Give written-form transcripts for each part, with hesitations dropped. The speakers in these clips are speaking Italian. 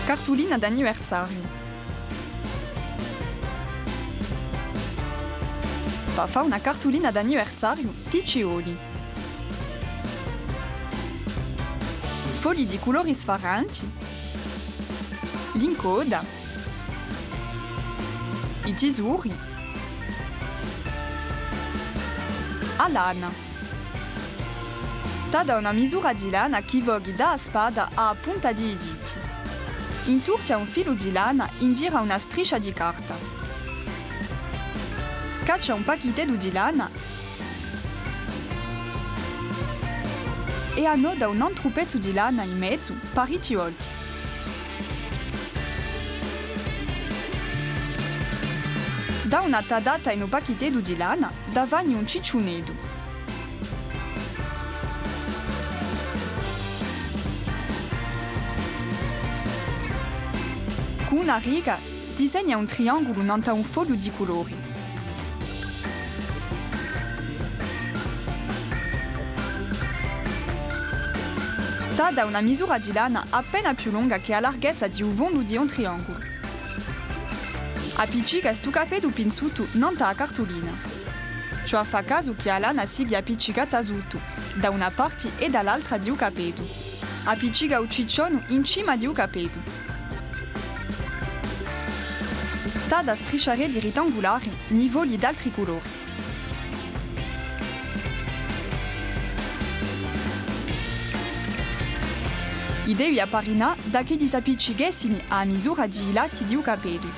Cartolina d'anniversario. Pa fa una cartolina d'anniversario ticcioli. Fogli di colori sfaranti, l'incoda, i tesori, a lana. Da una misura di lana che voghi da spada a punta di diti. Inturchia un filo di lana indira una striscia di carta. Caccia un pacchetto di lana e annoda un altro pezzo di lana in mezzo parecchi volte. Da una tadata in un pacchetto di lana davanti un ciccionedo. Con una riga disegna un triangolo nanta un foglio di colori. Da una misura di lana appena più lunga che la larghezza di un fondo di un triangolo. Appiccica sto capello pinzuto nanta la cartolina. Ciò fa caso che la lana sia appiccicata sotto, da una parte e dall'altra di un capello. Appiccica un ciccione in cima di un capello. Da strisciare di rettangolari nivoli d'altri colori. I devi apparire da che disappiccichessini a misura di lati di un capello.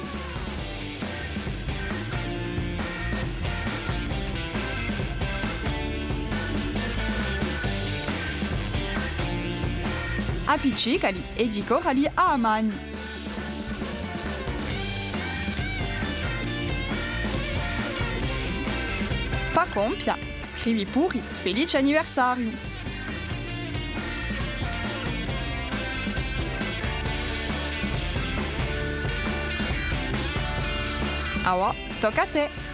Appiccicali e decorali a mani. Pa compia, scrivi pure felice anniversario. Ah, tocca a te!